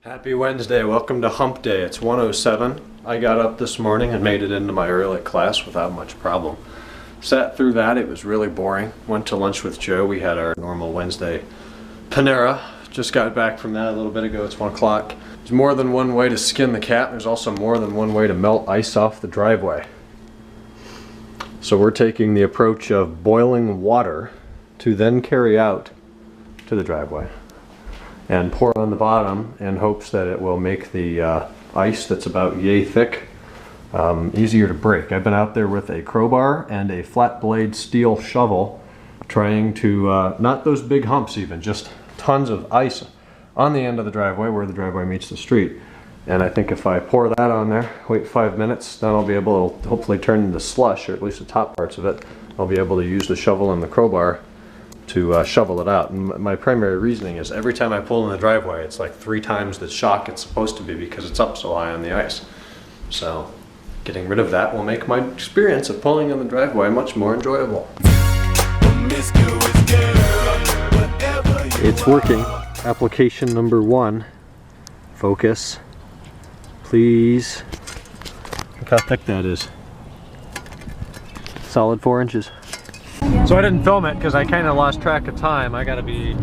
Happy Wednesday, welcome to Hump Day. It's 1:07. I got up this morning and made it into my early class without much problem. Sat through that, it was really boring. Went to lunch with Joe, we had our normal Wednesday Panera. Just got back from that a little bit ago, it's 1 o'clock. There's more than one way to skin the cat, there's also more than one way to melt ice off the driveway. So we're taking the approach of boiling water to then carry out to the driveway and pour on the bottom in hopes that it will make the ice that's about yay thick easier to break. I've been out there with a crowbar and a flat blade steel shovel trying to, not those big humps even, just tons of ice on the end of the driveway where the driveway meets the street. And I think if I pour that on there, wait 5 minutes, then I'll be able to hopefully turn into slush, or at least the top parts of it. I'll be able to use the shovel and the crowbar to shovel it out. And my primary reasoning is every time I pull in the driveway, it's like 3 times the shock it's supposed to be because it's up so high on the ice. So getting rid of that will make my experience of pulling in the driveway much more enjoyable. It's working. Application number 1. Focus. Please. Look how thick that is. Solid 4 inches. So I didn't film it because I kind of lost track of time. I gotta be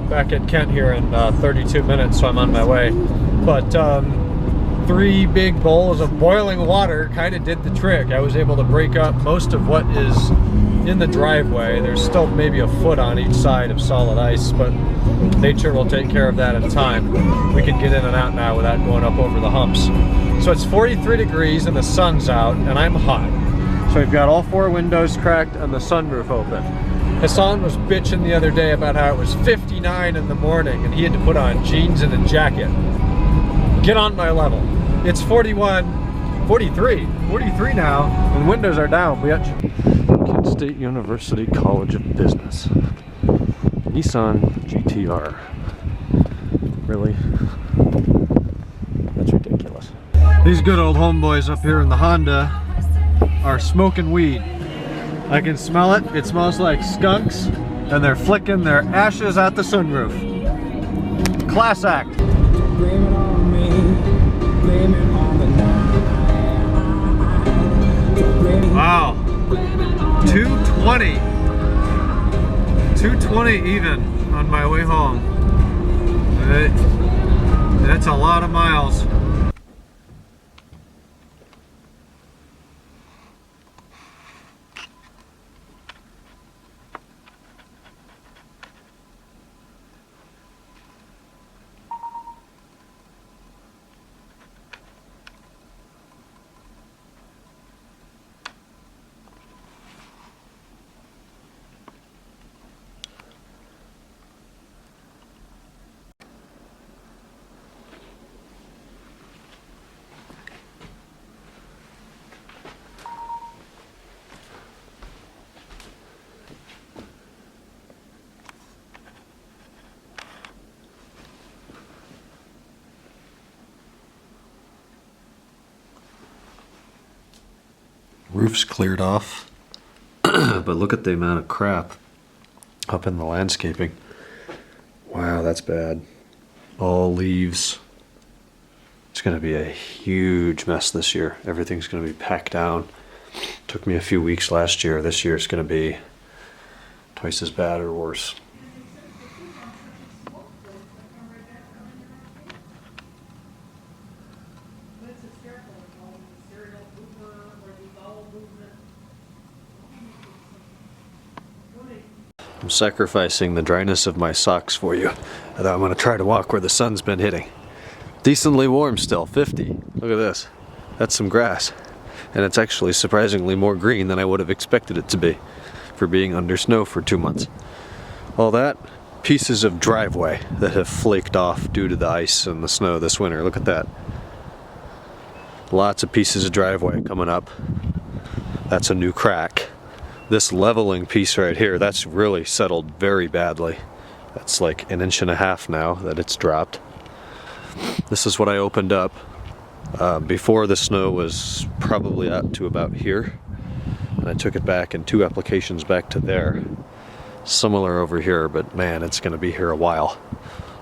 back at Kent here in 32 minutes, so I'm on my way. But 3 big bowls of boiling water kind of did the trick. I was able to break up most of what is in the driveway. There's still maybe a foot on each side of solid ice, but nature will take care of that in time. We can get in and out now without going up over the humps. So it's 43 degrees and the sun's out and I'm hot. So we've got all 4 windows cracked and the sunroof open. Hassan was bitching the other day about how it was 59 in the morning and he had to put on jeans and a jacket. Get on my level. It's 43 now, and windows are down, bitch. Kent State University College of Business. Nissan GTR. Really? That's ridiculous. These good old homeboys up here in the Honda are smoking weed. I can smell it. It smells like skunks, and they're flicking their ashes at the sunroof. Class act. Blame it on me. Blame it on the night. Wow. 220. 220 even on my way home. That's a lot of miles. Roof's cleared off, but look at the amount of crap up in the landscaping. Wow, that's bad. All leaves. It's going to be a huge mess this year. Everything's going to be packed down. Took me a few weeks last year. This year it's going to be twice as bad or worse. I'm sacrificing the dryness of my socks for you. And I'm going to try to walk where the sun's been hitting. Decently warm still, 50. Look at this. That's some grass. And it's actually surprisingly more green than I would have expected it to be for being under snow for 2 months. All that, pieces of driveway that have flaked off due to the ice and the snow this winter. Look at that. Lots of pieces of driveway coming up. That's a new crack. This leveling piece right here, that's really settled very badly. That's like 1.5 inches now that it's dropped. This is what I opened up. Before the snow was probably out to about here. And I took it back in 2 applications back to there. Similar over here, but man, it's going to be here a while.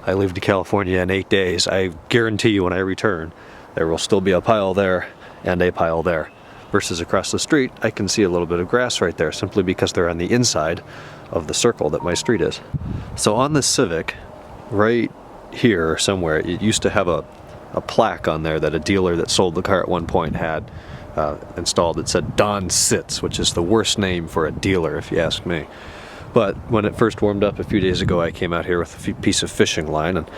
I leave to California in 8 days. I guarantee you when I return, there will still be a pile there and a pile there. Versus across the street, I can see a little bit of grass right there, simply because they're on the inside of the circle that my street is. So on the Civic, right here somewhere, it used to have a plaque on there that a dealer that sold the car at one point had installed. It said Don Sits, which is the worst name for a dealer if you ask me. But when it first warmed up a few days ago, I came out here with a piece of fishing line and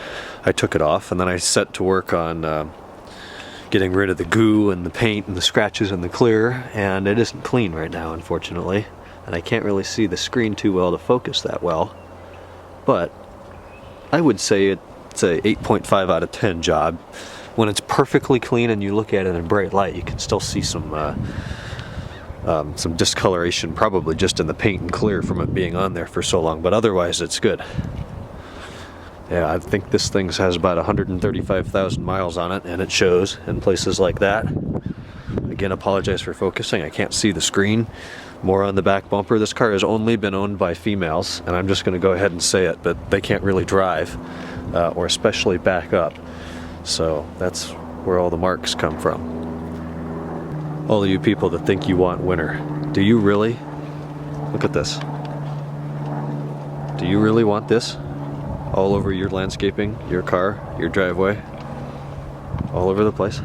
I took it off, and then I set to work on getting rid of the goo and the paint and the scratches and the clear, and it isn't clean right now, unfortunately, and I can't really see the screen too well to focus that well, but I would say it's a 8.5 out of 10 job. When it's perfectly clean and you look at it in bright light, you can still see some discoloration, probably just in the paint and clear from it being on there for so long, but otherwise it's good. Yeah, I think this thing has about 135,000 miles on it, and it shows in places like that. Again, apologize for focusing. I can't see the screen. More on the back bumper. This car has only been owned by females, and I'm just going to go ahead and say it, but they can't really drive, or especially back up. So that's where all the marks come from. All of you people that think you want winter, do you really? Look at this. Do you really want this? All over your landscaping, your car, your driveway, all over the place.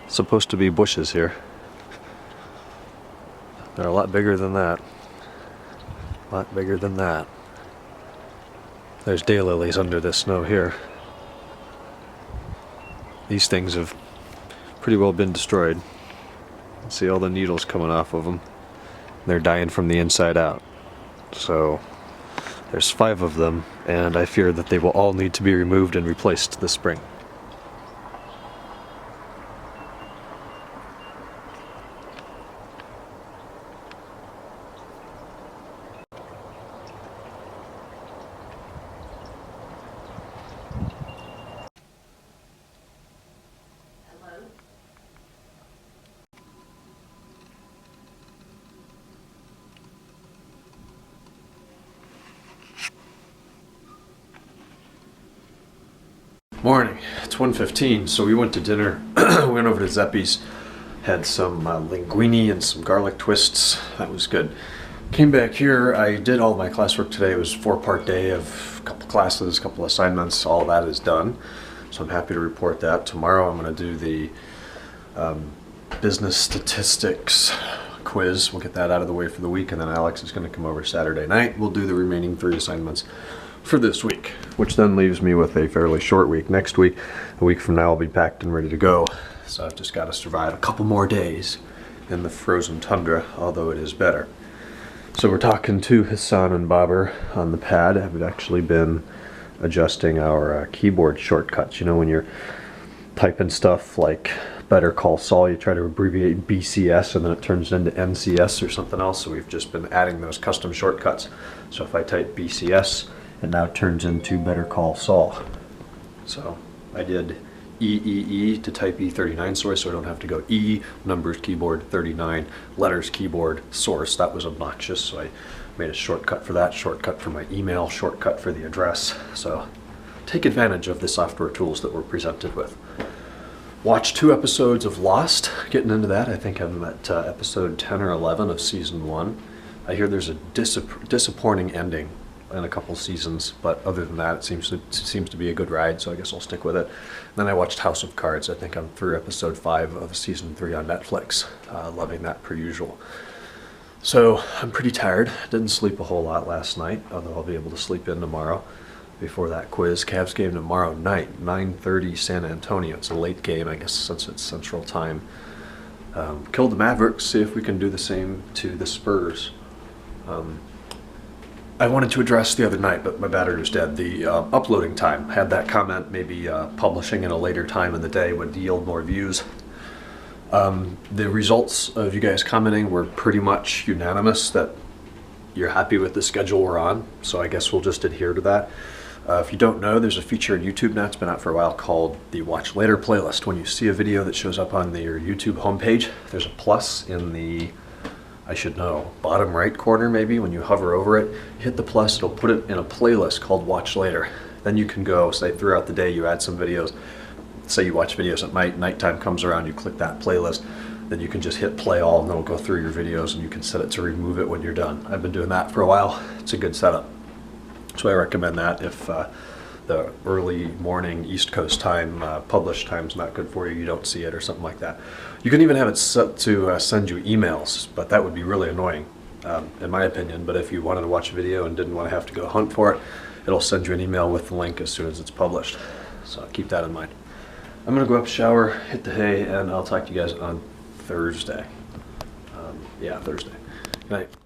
Supposed to be bushes here. They're a lot bigger than that. A lot bigger than that. There's daylilies under this snow here. These things have pretty well been destroyed. See all the needles coming off of them. They're dying from the inside out. So there's 5 of them, and I fear that they will all need to be removed and replaced this spring. Morning, it's 1:15, so we went to dinner. We went over to Zeppi's, had some linguine and some garlic twists. That was good. Came back here, I did all my classwork today. It was a 4-part day of a couple classes, a couple assignments. All that is done, so I'm happy to report that. Tomorrow I'm going to do the business statistics quiz. We'll get that out of the way for the week, and then Alex is going to come over Saturday night. We'll do the remaining 3 assignments for this week, which then leaves me with a fairly short week. Next week, a week from now, I'll be packed and ready to go. So I've just got to survive a couple more days in the frozen tundra, although it is better. So we're talking to Hassan and Baber on the pad. I've actually been adjusting our keyboard shortcuts. You know, when you're typing stuff like Better Call Saul, you try to abbreviate BCS and then it turns into NCS or something else. So we've just been adding those custom shortcuts. So if I type BCS, it now turns into Better Call Saul. So I did EEE to type E39 source, so I don't have to go E, numbers keyboard 39, letters keyboard source. That was obnoxious, so I made a shortcut for that, shortcut for my email, shortcut for the address. So take advantage of the software tools that we're presented with. Watched 2 episodes of Lost, getting into that. I think I'm at episode 10 or 11 of season 1. I hear there's a disappointing ending in a couple seasons, but other than that, it seems to be a good ride, so I guess I'll stick with it. Then I watched House of Cards. I think I'm through episode 5 of season 3 on Netflix. Loving that per usual. So I'm pretty tired. Didn't sleep a whole lot last night, although I'll be able to sleep in tomorrow before that quiz. Cavs game tomorrow night, 9:30 San Antonio. It's a late game, I guess, since it's Central Time. killed the Mavericks. See if we can do the same to the Spurs. I wanted to address the other night, but my battery was dead. The uploading time. Had that comment, maybe publishing in a later time in the day would yield more views. The results of you guys commenting were pretty much unanimous that you're happy with the schedule we're on, so I guess we'll just adhere to that. If you don't know, there's a feature in YouTube now, it's been out for a while, called the Watch Later playlist. When you see a video that shows up on your YouTube homepage, there's a plus in the, I should know, bottom right corner maybe. When you hover over it, hit the plus, it'll put it in a playlist called Watch Later. Then you can go, say throughout the day you add some videos, say you watch videos at night, nighttime comes around, you click that playlist, then you can just hit play all and it'll go through your videos and you can set it to remove it when you're done. I've been doing that for a while. It's a good setup. So I recommend that if the early morning East Coast time, published time's not good for you, you don't see it or something like that. You can even have it set to send you emails, but that would be really annoying, in my opinion. But if you wanted to watch a video and didn't want to have to go hunt for it, it'll send you an email with the link as soon as it's published. So keep that in mind. I'm gonna go up, shower, hit the hay, and I'll talk to you guys on Thursday. Yeah, Thursday. Good night.